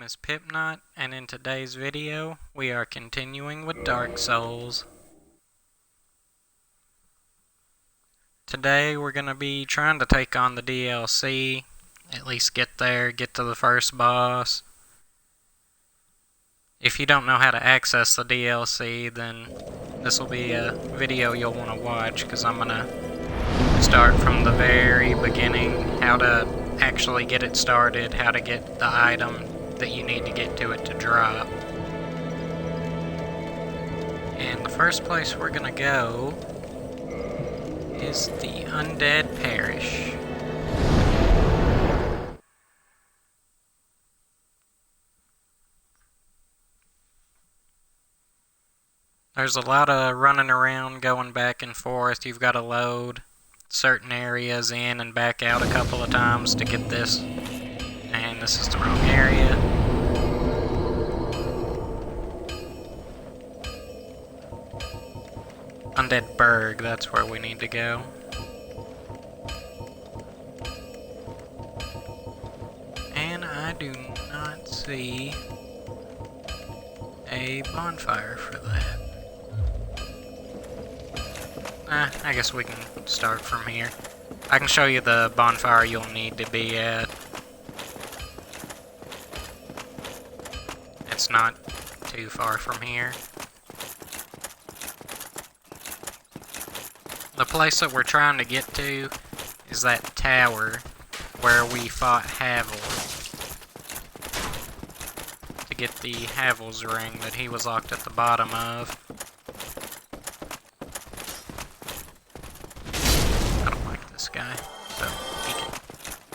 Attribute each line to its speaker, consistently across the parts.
Speaker 1: is Pipknot, and in today's video, we are continuing with Dark Souls. Today, we're going to be trying to take on the DLC, at least get there, get to the first boss. If you don't know how to access the DLC, then this will be a video you'll want to watch, because I'm going to start from the very beginning, how to actually get it started, how to get the item that you need to get to it to drop. And the first place we're gonna go is the Undead Parish. There's a lot of running around, going back and forth. You've got to load certain areas in and back out a couple of times to get this. And this is the wrong area. Undead Berg, that's where we need to go. And I do not see a bonfire for that. I guess we can start from here. I can show you the bonfire you'll need to be at. It's not too far from here. The place that we're trying to get to is that tower where we fought Havel to get the Havel's ring that he was locked at the bottom of. I don't like this guy, so he can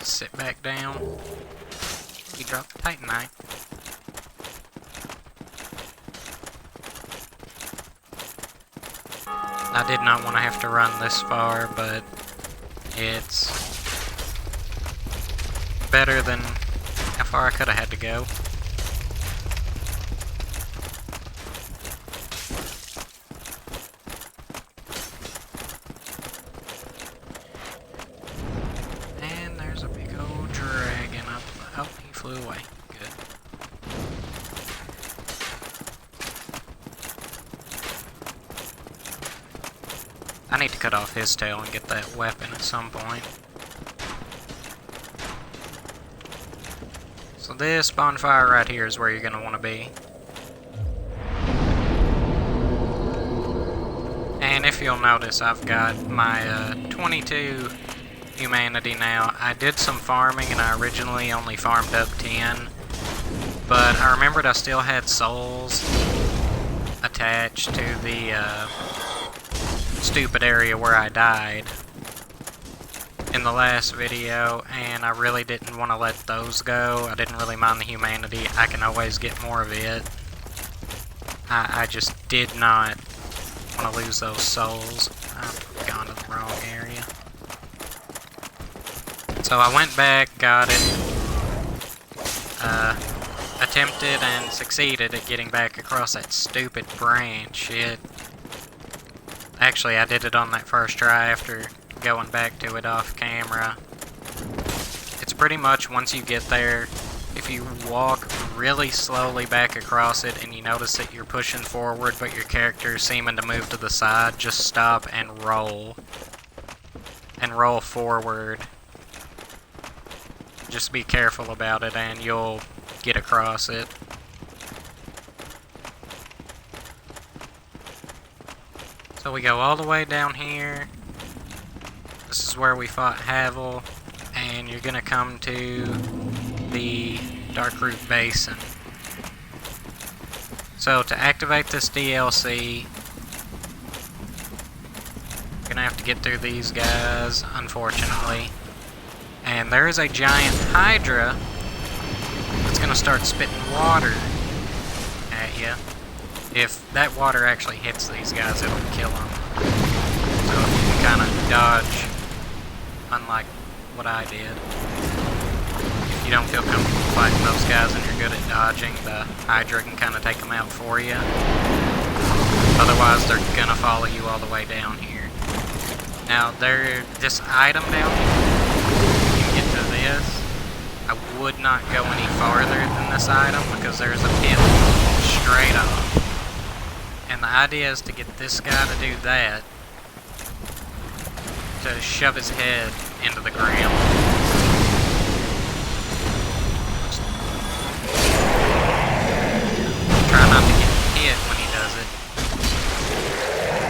Speaker 1: sit back down. He dropped the Titanite. I did not want to have to run this far, but it's better than how far I could have had to go. And there's a big old dragon up. Oh, he flew away. Good. I need to cut off his tail and get that weapon at some point. So this bonfire right here is where you're going to want to be. And if you'll notice, I've got my 22 humanity now. I did some farming and I originally only farmed up 10. But I remembered I still had souls attached to the stupid area where I died in the last video, and I really didn't want to let those go. I didn't really mind the humanity. I can always get more of it. I just did not want to lose those souls. I've gone to the wrong area. So I went back, got it, attempted and succeeded at getting back across that stupid branch. Actually, I did it on that first try after going back to it off camera. It's pretty much once you get there, if you walk really slowly back across it and you notice that you're pushing forward but your character is seeming to move to the side, just stop and roll. And roll forward. Just be careful about it and you'll get across it. So we go all the way down here. This is where we fought Havel, and you're gonna come to the Darkroot Basin. So to activate this DLC, you're gonna have to get through these guys, unfortunately. And there is a giant Hydra that's gonna start spitting water at you. If that water actually hits these guys, it'll kill them. So if you can kind of dodge, unlike what I did, if you don't feel comfortable fighting those guys and you're good at dodging, the Hydra can kind of take them out for you. Otherwise, they're gonna follow you all the way down here. Now, this item down here, you can get to this. I would not go any farther than this item because there's a pit straight off. And the idea is to get this guy to do that, to shove his head into the ground. Try not to get hit when he does it.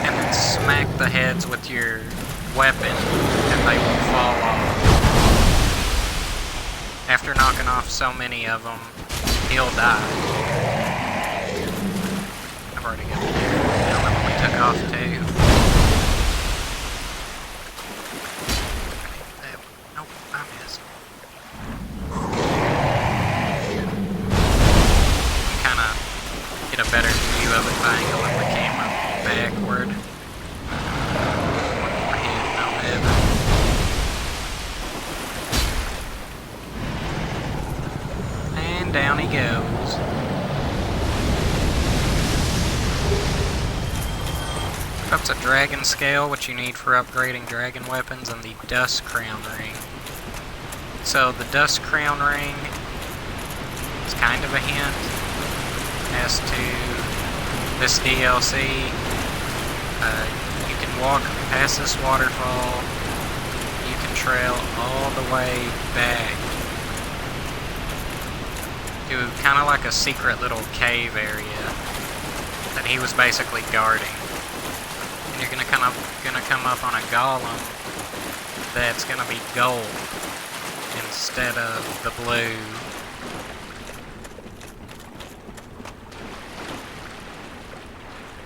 Speaker 1: And then smack the heads with your weapon and they will fall off. After knocking off so many of them, he'll die. I've already got the one we took off too. Nope, I missed. Kind of get a better view of it by angling the camera backward. My head, no heaven. And down he goes. That's a dragon scale, which you need for upgrading dragon weapons, and the Dusk crown ring. So the Dusk crown ring is kind of a hint as to this DLC. You can walk past this waterfall. You can trail all the way back to kind of like a secret little cave area that he was basically guarding. And you're gonna come up on a golem that's gonna be gold instead of the blue.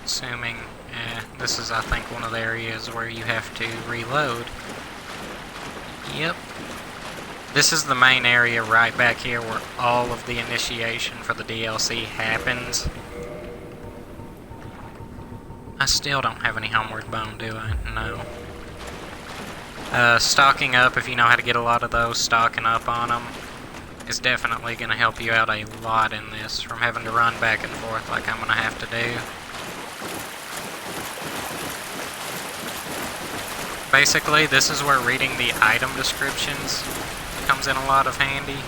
Speaker 1: Assuming, this is I think one of the areas where you have to reload. Yep. This is the main area right back here where all of the initiation for the DLC happens. I still don't have any homeward bone, do I? No. Stocking up, if you know how to get a lot of those, stocking up on them is definitely going to help you out a lot in this, from having to run back and forth like I'm going to have to do. Basically, this is where reading the item descriptions comes in a lot of handy.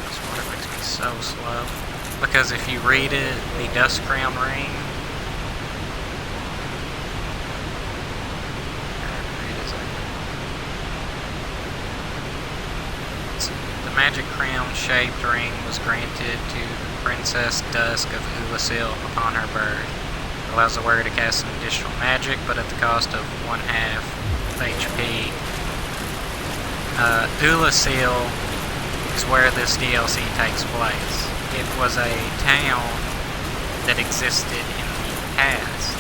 Speaker 1: This water makes me so slow. Because if you read it, the Dusk Crown Ring. The Magic Crown shaped ring was granted to Princess Dusk of Ulasil upon her birth. It allows the wearer to cast an additional magic, but at the cost of 1/2 HP. Ulasil is where this DLC takes place. It was a town that existed in the past,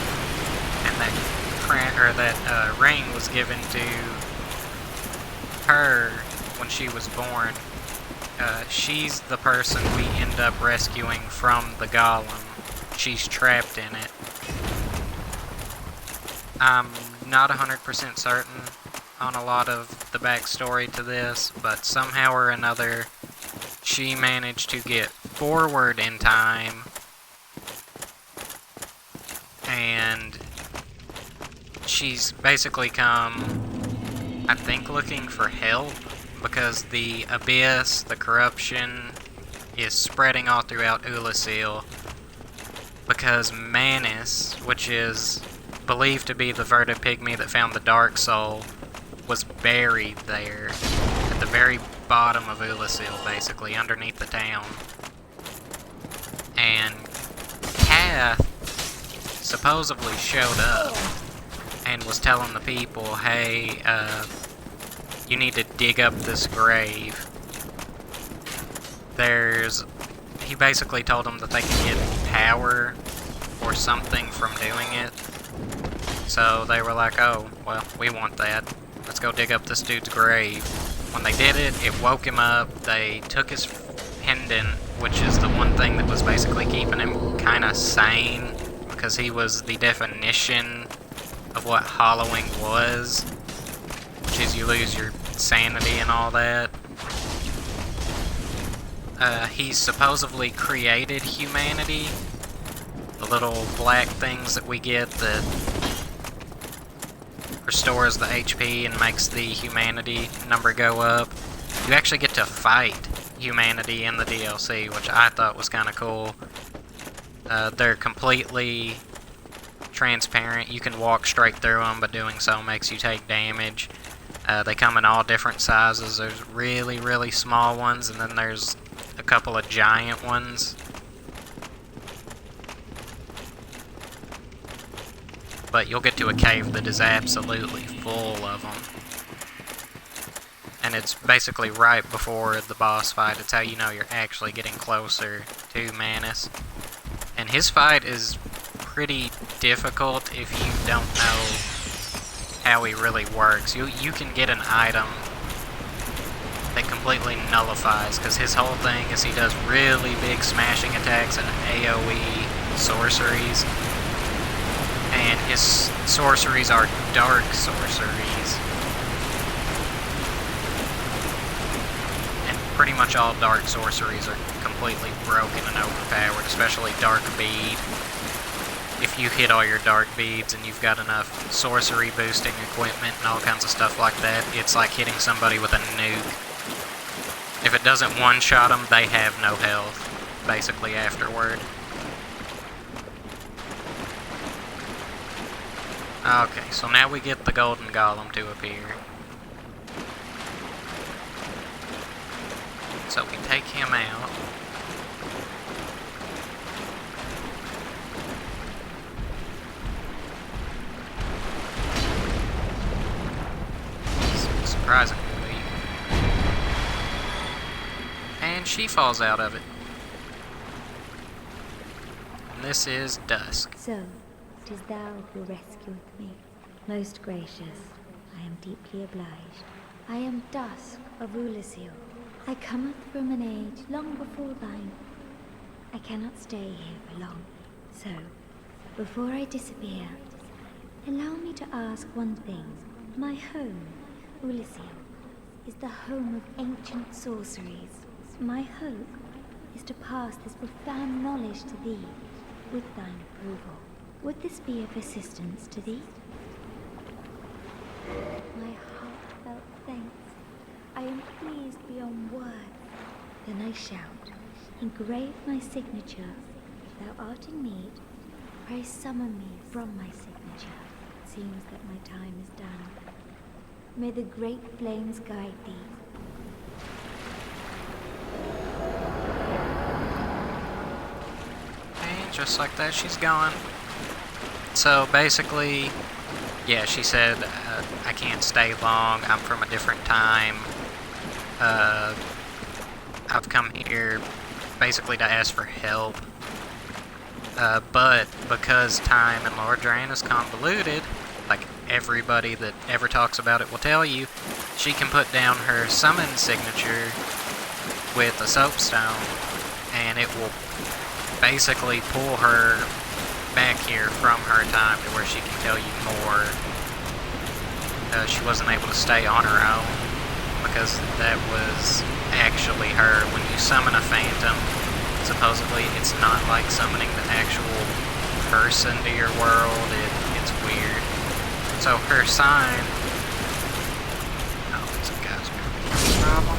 Speaker 1: and that ring was given to her when she was born. She's the person we end up rescuing from the golem. She's trapped in it. I'm not 100% certain on a lot of the backstory to this, but somehow or another, she managed to get forward in time, and she's basically come, I think, looking for help, because the abyss, the corruption, is spreading all throughout Ulasil, because Manus, which is believed to be the Verta pygmy that found the Dark Soul, was buried there, at the very bottom of Ulasil, basically, underneath the town. And Kath supposedly showed up and was telling the people, hey, you need to dig up this grave. He basically told them that they could get power or something from doing it. So they were like, oh, well, we want that. Let's go dig up this dude's grave. When they did it, it woke him up. They took his pendant, which is the one thing that was basically keeping him kind of sane, because he was the definition of what hollowing was, which is you lose your sanity and all that. He supposedly created humanity, the little black things that we get that restores the HP and makes the humanity number go up. You actually get to fight humanity in the DLC, which I thought was kind of cool. They're completely transparent. You can walk straight through them, but doing so makes you take damage. They come in all different sizes. There's really, really small ones, and then there's a couple of giant ones. But you'll get to a cave that is absolutely full of them. And it's basically right before the boss fight. It's how you know you're actually getting closer to Manus. And his fight is pretty difficult if you don't know how he really works. You can get an item that completely nullifies, because his whole thing is he does really big smashing attacks and AoE sorceries. And his sorceries are dark sorceries. And pretty much all dark sorceries are completely broken and overpowered, especially Dark Bead. If you hit all your Dark Beads and you've got enough sorcery boosting equipment and all kinds of stuff like that, it's like hitting somebody with a nuke. If it doesn't one-shot them, they have no health, basically, afterward. Okay, so now we get the golden golem to appear. So we take him out. Surprisingly. And she falls out of it. And this is Dusk.
Speaker 2: So, it is thou who rescueth me. Most gracious, I am deeply obliged. I am Dusk of Ulyssil. I cometh from an age long before thine. I cannot stay here for long. So, before I disappear, allow me to ask one thing. My home, Ulyssil, is the home of ancient sorceries. My hope is to pass this profound knowledge to thee, with thine approval. Would this be of assistance to thee? My heartfelt thanks. I am pleased beyond words. Then I shout, engrave my signature. If thou art in need, pray summon me from my signature. It seems that my time is done. May the great flames guide thee.
Speaker 1: And just like that, she's gone. So basically, yeah, she said, I can't stay long, I'm from a different time. I've come here basically to ask for help. But because time in Lord Drain is convoluted, like everybody that ever talks about it will tell you, she can put down her summon signature with a soapstone, and it will basically pull her back here from her time to where she can tell you more. She wasn't able to stay on her own, because that was actually her. When you summon a phantom, supposedly it's not like summoning the actual person to your world. It's weird. So her sign... Oh, this guy's gonna be a problem.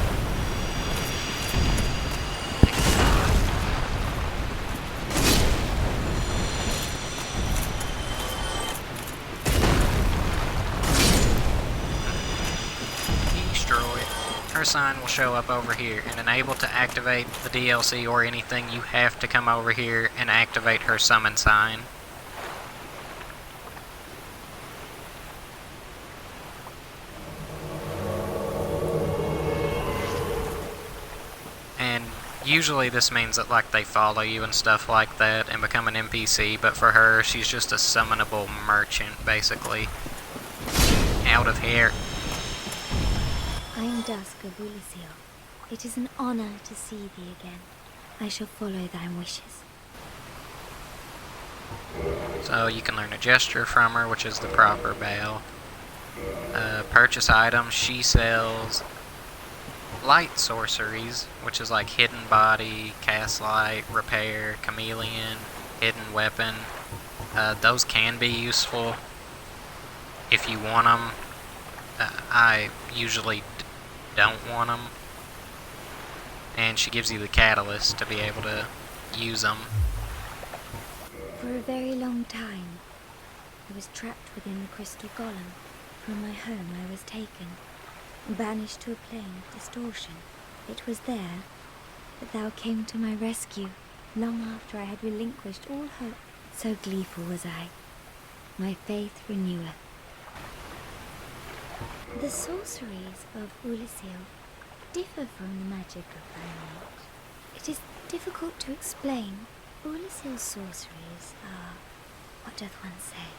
Speaker 1: Her sign will show up over here, and enable to activate the DLC or anything, you have to come over here and activate her summon sign. And usually this means that like they follow you and stuff like that and become an NPC, but for her, she's just a summonable merchant, basically. Out of here.
Speaker 2: I am Dusk of Ulyssil. It is an honor to see thee again. I shall follow thy wishes.
Speaker 1: So you can learn a gesture from her, which is the proper bow. Purchase items. She sells light sorceries, which is like hidden body, cast light, repair, chameleon, hidden weapon. Those can be useful if you want them. I usually don't want them, and she gives you the catalyst to be able to use them.
Speaker 2: For a very long time, I was trapped within the crystal golem. From my home I was taken, and banished to a plane of distortion. It was there that thou came to my rescue, long after I had relinquished all hope. So gleeful was I, my faith reneweth. The sorceries of Ulysses differ from the magic of Calamite. It is difficult to explain. Ulysses' sorceries are, what doth one say?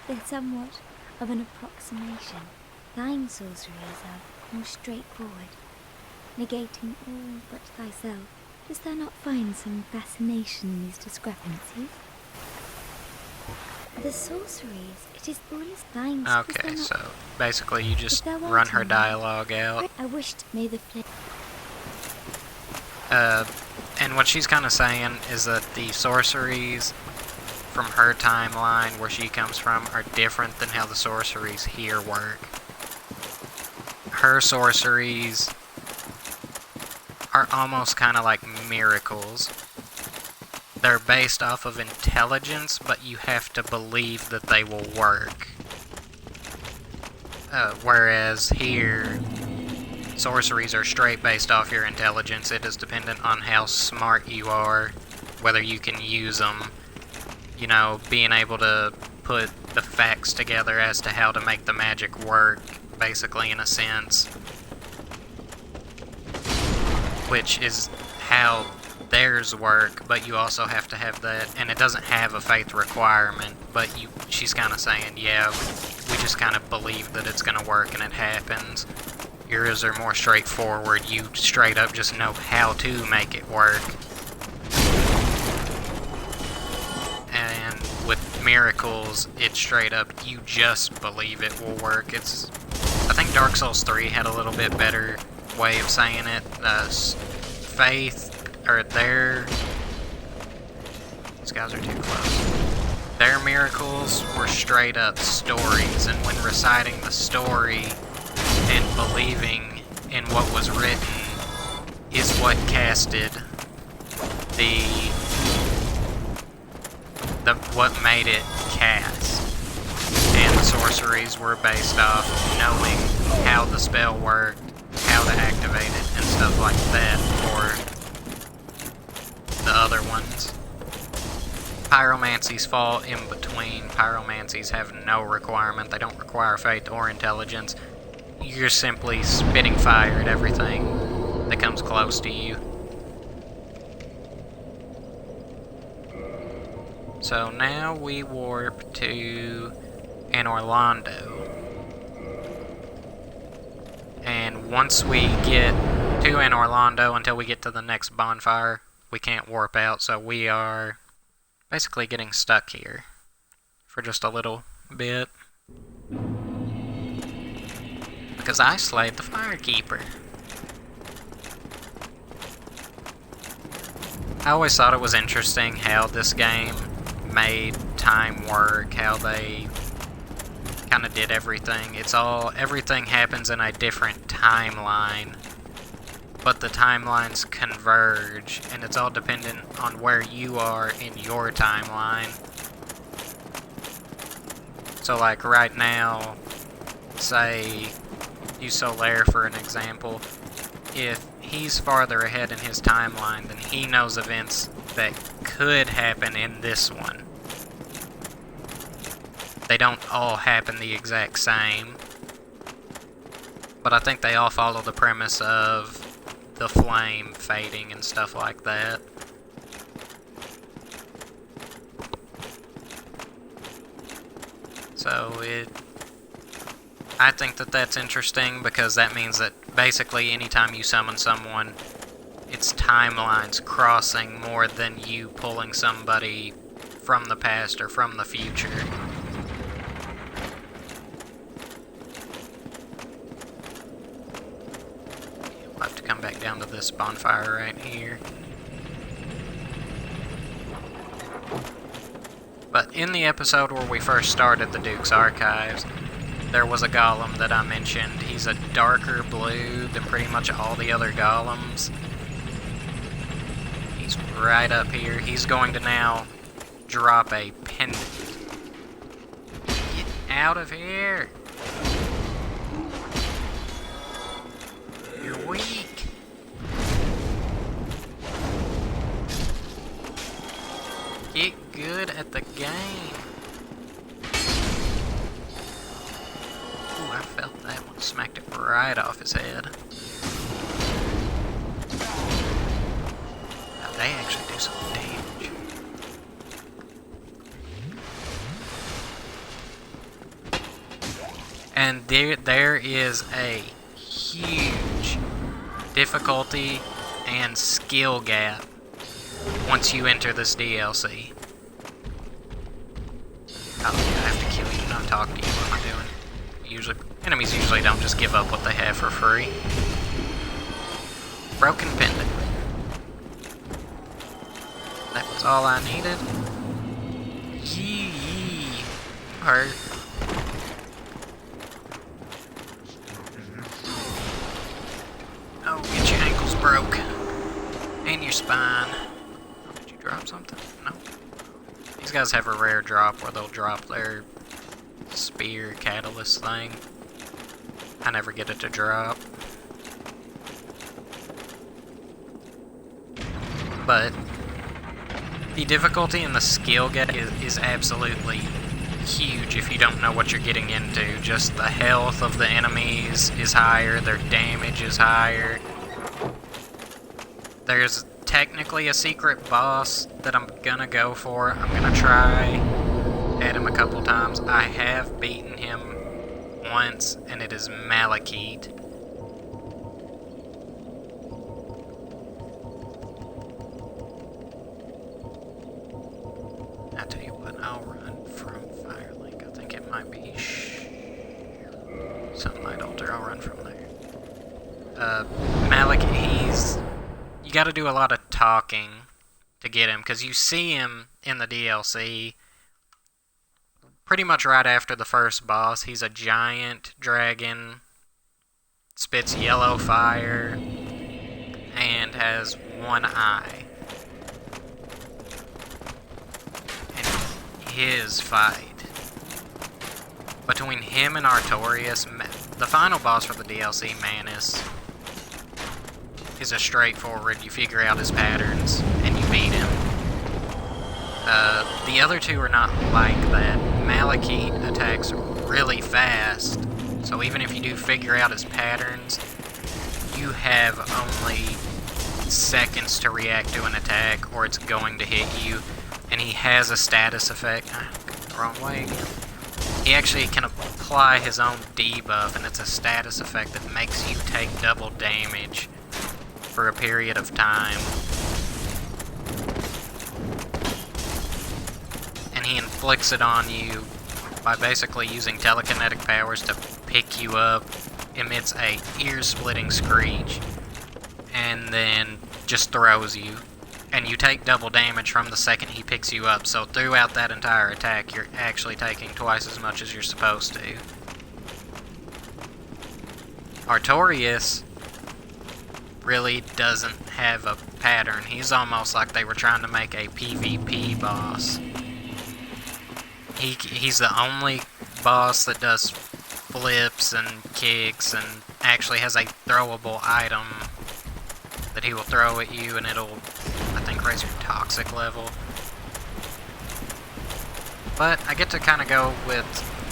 Speaker 2: They're somewhat of an approximation. Thine sorceries are more straightforward, negating all but thyself. Dost thou not find some fascination in these discrepancies? The sorceries, it is Ulysses' thine.
Speaker 1: Okay, so basically you just run her dialogue out.
Speaker 2: I wished may the flame.
Speaker 1: And what she's kind of saying is that the sorceries from her timeline, where she comes from, are different than how the sorceries here work. Her sorceries are almost kind of like miracles. They're based off of intelligence, but you have to believe that they will work. Whereas here, sorceries are straight based off your intelligence. It is dependent on how smart you are, whether you can use them. You know, being able to put the facts together as to how to make the magic work, basically, in a sense. Which is how theirs work, but you also have to have that, and it doesn't have a faith requirement, but she's kind of saying, yeah, we just kind of believe that it's going to work, and it happens. Yours are more straightforward. You straight up just know how to make it work. And with miracles, it's straight up, you just believe it will work. I think Dark Souls 3 had a little bit better way of saying it. Faith, or these guys are too close. Their miracles were straight up stories, and when reciting the story and believing in what was written is what casted what made it cast. And the sorceries were based off knowing how the spell worked, how to activate it, and stuff like that for the other ones. Pyromancies fall in between. Pyromancies have no requirement. They don't require faith or intelligence. You're simply spitting fire at everything that comes close to you. So now we warp to Orlando. And once we get to Orlando, until we get to the next bonfire, we can't warp out, so we are basically getting stuck here for just a little bit. Because I slayed the Firekeeper. I always thought it was interesting how this game made time work, how they kind of did everything. Everything happens in a different timeline, but the timelines converge, and it's all dependent on where you are in your timeline. So like right now, say, use Solaire for an example. If he's farther ahead in his timeline, then he knows events that could happen in this one. They don't all happen the exact same, but I think they all follow the premise of the flame fading and stuff like that. So I think that that's interesting, because that means that basically anytime you summon someone, it's timelines crossing more than you pulling somebody from the past or from the future. We'll have to come back down to this bonfire right here. But in the episode where we first started the Duke's Archives, there was a golem that I mentioned. He's a darker blue than pretty much all the other golems. He's right up here. He's going to now drop a pendant. Get out of here! You're weak. Get good at the game. Ooh, I felt that one. Smacked it right off his head. Now they actually do some damage. And there is a huge difficulty and skill gap once you enter this DLC. Oh, I have to kill you, not talk to you. What am I doing? Enemies usually don't just give up what they have for free. Broken pendant. That was all I needed. Yee. Hurt. Oh, get your ankles broke. And your spine. Did you drop something? No. These guys have a rare drop where they'll drop their spear catalyst thing. I never get it to drop. But the difficulty and the skill gap is absolutely huge if you don't know what you're getting into. Just the health of the enemies is higher, their damage is higher. There's technically a secret boss that I'm gonna go for. I'm gonna try at him a couple times. I have beaten him once, and it is Malakit. I tell you what, I'll run from Firelink. I think it might be Sunlight Altar. I'll run from there. Malakit, you gotta do a lot of talking to get him, because you see him in the DLC pretty much right after the first boss. He's a giant dragon, spits yellow fire, and has one eye. And his fight between him and Artorias, the final boss for the DLC, Manus, is a straightforward, you figure out his patterns, and you beat him. The other two are not like that. Malakit attacks really fast, so even if you do figure out his patterns, you have only seconds to react to an attack, or it's going to hit you. And he has a status effect. Wrong way again. He actually can apply his own debuff, and it's a status effect that makes you take double damage for a period of time. And he inflicts it on you by basically using telekinetic powers to pick you up, emits a ear-splitting screech, and then just throws you. And you take double damage from the second he picks you up, so throughout that entire attack, you're actually taking twice as much as you're supposed to. Artorias really doesn't have a pattern. He's almost like they were trying to make a PvP boss. He's the only boss that does flips and kicks and actually has a throwable item that he will throw at you, and it'll, I think, raise your toxic level. But I get to kind of go with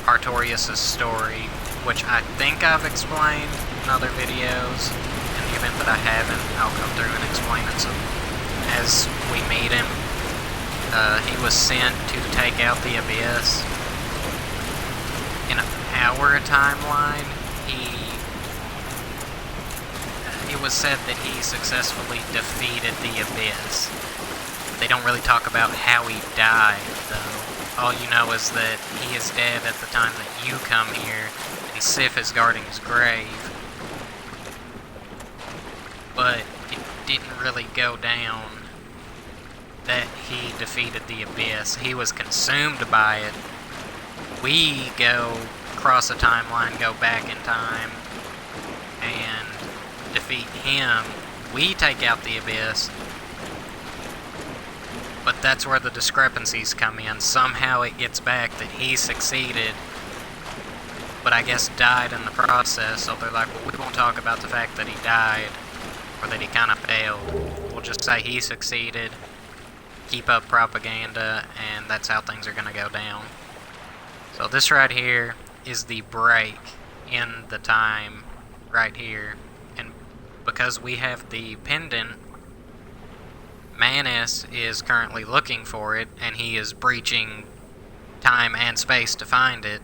Speaker 1: Artorias' story, which I think I've explained in other videos. In the event that I haven't, I'll go through and explain it. So, as we meet him, he was sent to take out the Abyss. In our timeline, it was said that he successfully defeated the Abyss. They don't really talk about how he died, though. All you know is that he is dead at the time that you come here, and Sif is guarding his grave. But it didn't really go down that he defeated the Abyss. He was consumed by it. We go cross a timeline, go back in time, and defeat him, we take out the Abyss. But that's where the discrepancies come in. Somehow it gets back that he succeeded, but I guess died in the process, so they're like, well, we won't talk about the fact that he died, or that he kind of failed. We'll just say he succeeded, keep up propaganda, and that's how things are going to go down. So this right here is the break in the time right here, and because we have the pendant, Manus is currently looking for it, and he is breaching time and space to find it.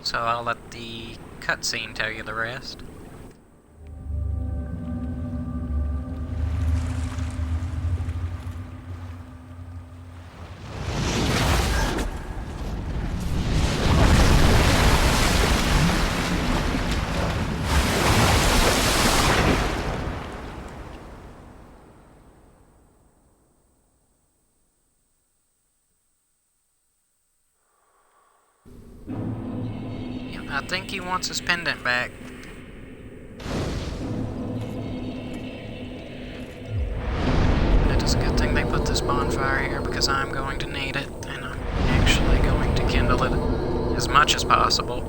Speaker 1: So I'll let the cutscene tell you the rest. I think he wants his pendant back. It is a good thing they put this bonfire here because I'm going to need it, and I'm actually going to kindle it as much as possible.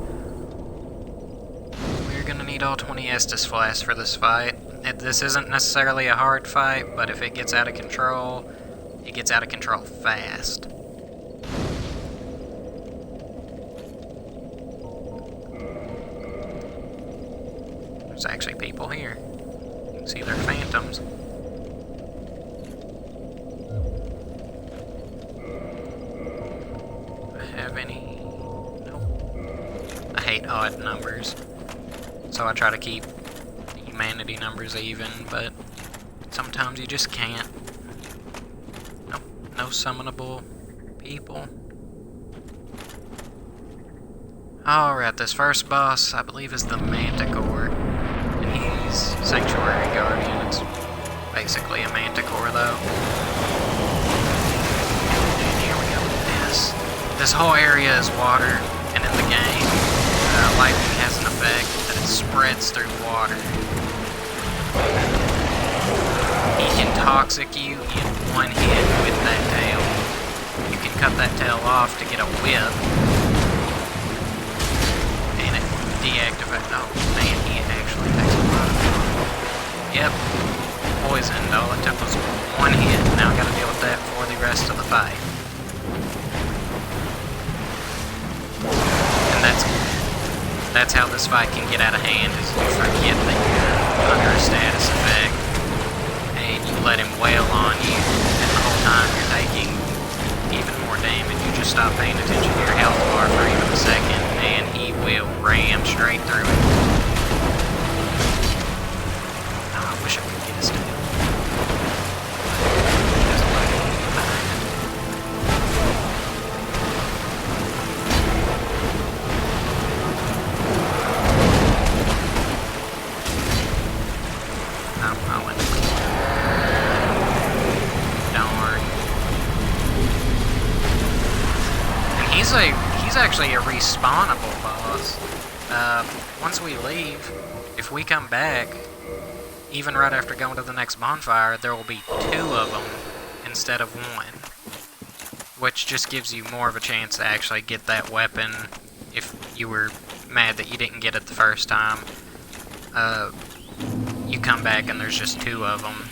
Speaker 1: We're going to need all 20 Estus flasks for this fight. This isn't necessarily a hard fight, but if it gets out of control, it gets out of control fast. There's actually people here. You can see their phantoms. Do I have any? Nope. I hate odd numbers, so I try to keep the humanity numbers even, but sometimes you just can't. Nope, no summonable people. Alright, this first boss, I believe, is the Manticore. Sanctuary Guardian. It's basically a Manticore, though. And here we go with this. This whole area is water, and in the game, lightning has an effect that it spreads through water. He can toxic you in one hit with that tail. You can cut that tail off to get a whip, and it deactivates. Oh man, he actually takes a lot of damage. Yep, poisoned. All it took was one hit. Now I gotta deal with that for the rest of the fight. And that's how this fight can get out of hand, is you forget that you're under a status effect, and you let him wail on you, and the whole time you're taking even more damage. You just stop paying attention to your health bar for even a second, and he will ram straight through it. I wish I could get his tail. There's a lot of people behind him. Oh, I went. Darn. And he's actually a respawnable boss. Once we leave, if we come back, even right after going to the next bonfire, there will be 2 of them instead of 1. Which just gives you more of a chance to actually get that weapon if you were mad that you didn't get it the first time. You come back and there's just 2 of them.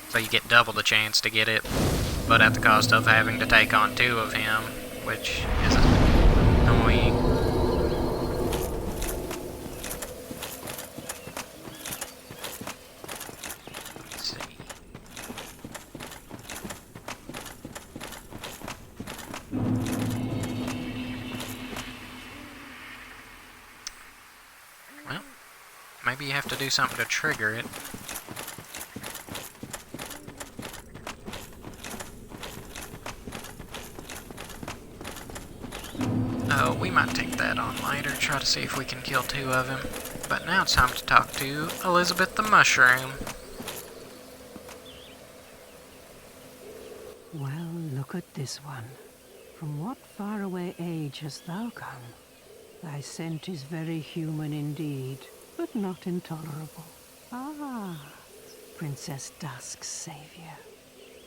Speaker 1: So you get double the chance to get it, but at the cost of having to take on 2 of him, which is annoying. Maybe you have to do something to trigger it. We might take that on later, try to see if we can kill 2 of him. But now it's time to talk to Elizabeth the Mushroom.
Speaker 3: Well, look at this one. From what faraway age hast thou come? Thy scent is very human indeed, but not intolerable. Ah, Princess Dusk's savior.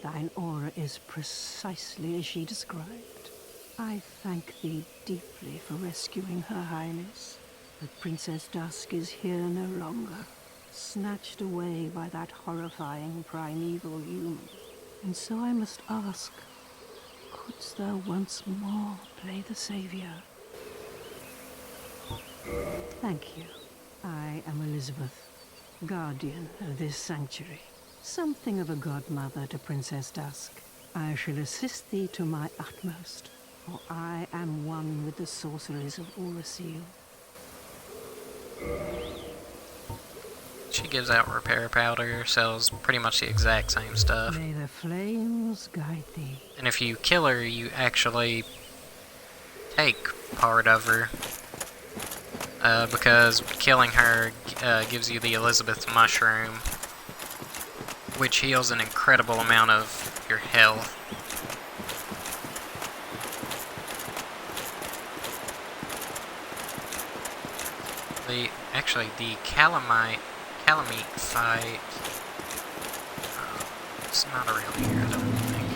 Speaker 3: Thine aura is precisely as she described. I thank thee deeply for rescuing Her Highness. But Princess Dusk is here no longer, snatched away by that horrifying primeval human. And so I must ask, couldst thou once more play the savior? Thank you. I am Elizabeth, guardian of this sanctuary. Something of a godmother to Princess Dusk. I shall assist thee to my utmost, for I am one with the sorceries of Ursil.
Speaker 1: She gives out repair powder, sells pretty much the exact same stuff.
Speaker 3: May the flames guide thee.
Speaker 1: And if you kill her, you actually take part of her. Because killing her gives you the Elizabeth mushroom, which heals an incredible amount of your health. The Calamite fight, it's not around here, I don't think.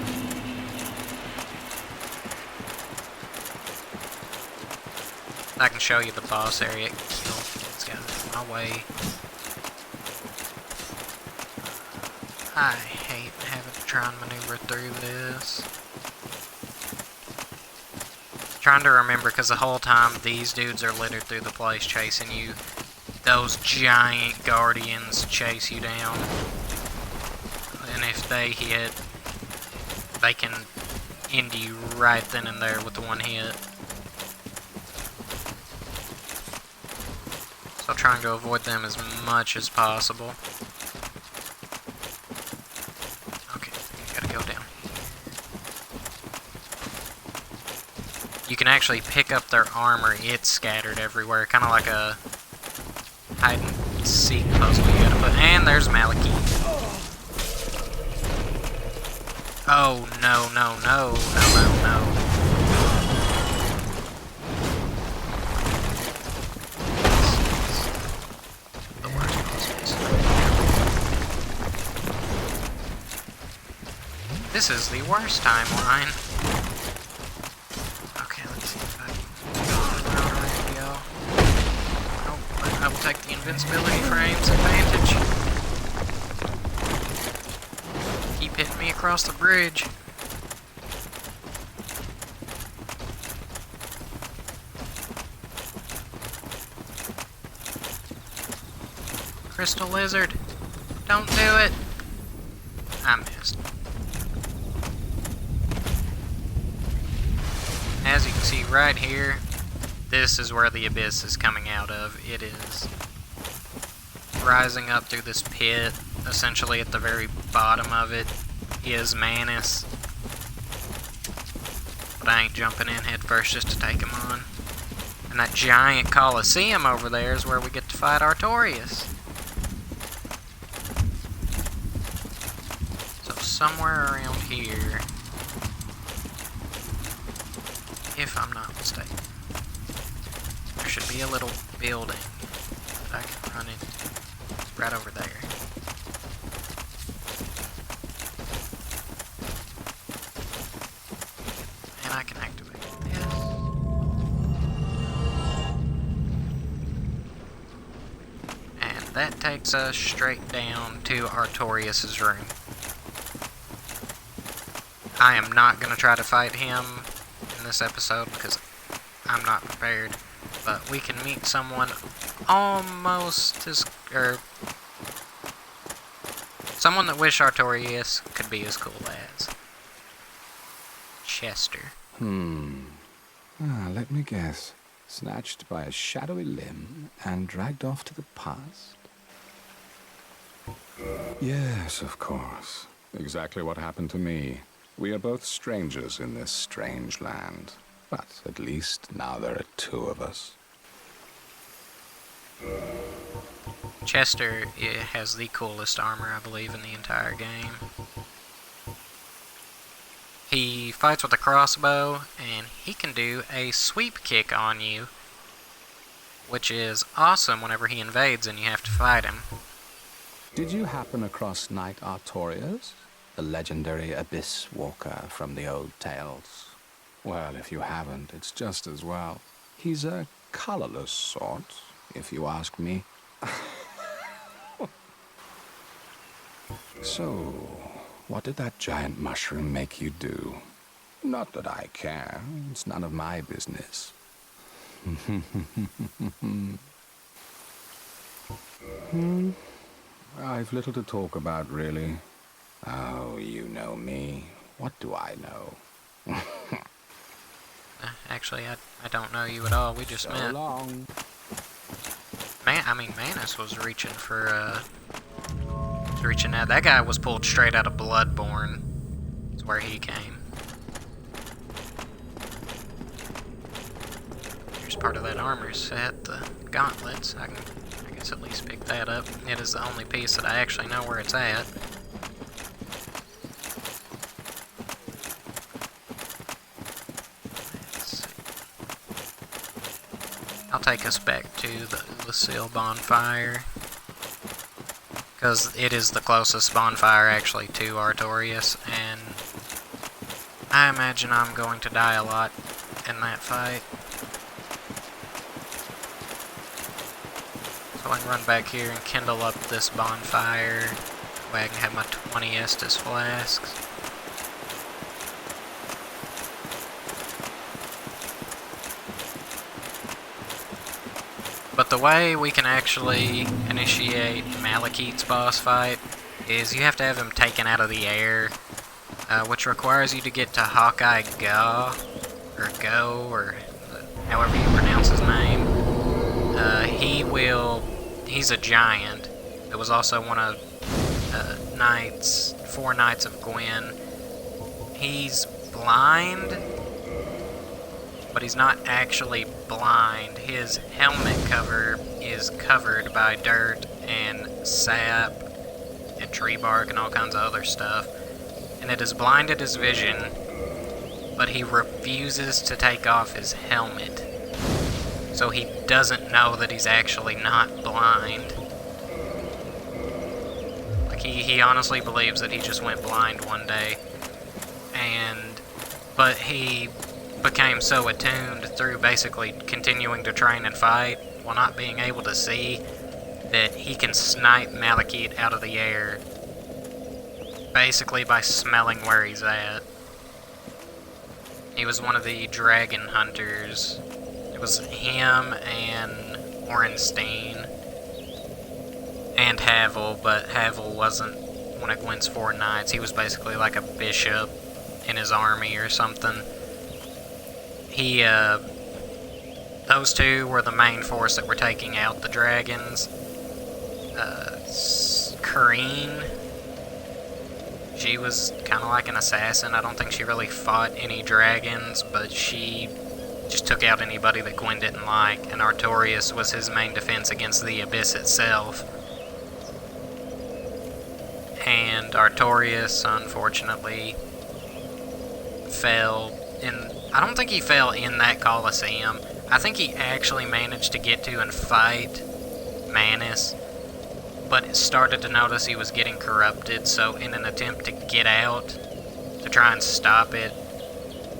Speaker 1: I can show you the boss area. It's got in my way. I hate having to try and maneuver through this. Trying to remember, because the whole time these dudes are littered through the place chasing you. Those giant guardians chase you down. And if they hit, they can end you right then and there with the one hit. So trying to avoid them as much as possible. Okay, gotta go down. You can actually pick up their armor. It's scattered everywhere, kind of like a hide and seek puzzle you gotta put. And there's Malakit. Oh no, no, no, no, no, no. The worst puzzles. This is the worst timeline. Okay, let's see if I can. There we go. Oh, I will take the invincibility frames advantage. Keep hitting me across the bridge. Crystal Lizard, don't do it. I missed. As you can see right here, this is where the abyss is coming out of. It is rising up through this pit. Essentially at the very bottom of it is Manus. But I ain't jumping in head first just to take him on. And that giant Colosseum over there is where we get to fight Artorias. So somewhere around here, if I'm not mistaken, there should be a little building that I can run into. Right over there. And I can activate this. And that takes us straight down to Artorias' room. I am not going to try to fight him in this episode because I'm not prepared. But we can meet someone almost as... someone that wish Artorias could be as cool as. Chester.
Speaker 4: Let me guess. Snatched by a shadowy limb and dragged off to the past? Yes, of course. Exactly what happened to me. We are both strangers in this strange land. But at least now there are two of us.
Speaker 1: Chester has the coolest armor, I believe, in the entire game. He fights with a crossbow, and he can do a sweep kick on you, which is awesome whenever he invades and you have to fight him.
Speaker 4: Did you happen across Knight Artorias, the legendary abyss walker from the old tales? Well, if you haven't, it's just as well. He's a colorless sort, if you ask me. So, what did that giant mushroom make you do? Not that I care. It's none of my business. I've little to talk about, really. Oh, you know me. What do I know?
Speaker 1: Actually, I don't know you at all. We just met.
Speaker 4: So long.
Speaker 1: Manus was reaching for, reaching out. That guy was pulled straight out of Bloodborne. That's where he came. Here's part of that armor set, the gauntlets. I guess at least pick that up. It is the only piece that I actually know where it's at. I'll take us back to the Lucille bonfire, because it is the closest bonfire actually to Artorias, and I imagine I'm going to die a lot in that fight. So I can run back here and kindle up this bonfire, that way I can have my 20 Estus flasks. But the way we can actually initiate Malakit's boss fight is you have to have him taken out of the air, which requires you to get to Hawkeye Go, or however you pronounce his name. He's a giant. It was also one of four Knights of Gwyn. He's blind, but he's not actually blind. His helmet cover is covered by dirt and sap and tree bark and all kinds of other stuff, and it has blinded his vision, but he refuses to take off his helmet, so he doesn't know that he's actually not blind. Like, he honestly believes that he just went blind one day, but he became so attuned through basically continuing to train and fight while not being able to see that he can snipe Malakit out of the air basically by smelling where he's at. He was one of the dragon hunters. It was him and Orenstein and Havel, but Havel wasn't one of Gwyn's four knights. He was basically like a bishop in his army or something. Those two were the main force that were taking out the dragons. Kareen, she was kind of like an assassin. I don't think she really fought any dragons, but she just took out anybody that Gwyn didn't like, and Artorias was his main defense against the Abyss itself. And Artorias, unfortunately, fell in... I don't think he fell in that Colosseum. I think he actually managed to get to and fight Manus, but started to notice he was getting corrupted, so in an attempt to get out, to try and stop it,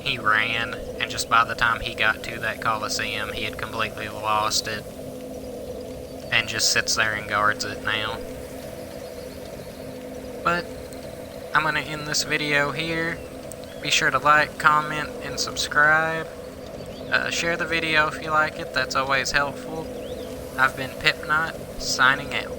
Speaker 1: he ran, and just by the time he got to that Colosseum, he had completely lost it, and just sits there and guards it now. But I'm going to end this video here. Be sure to like, comment, and subscribe. Share the video if you like it, that's always helpful. I've been Pipknot, signing out.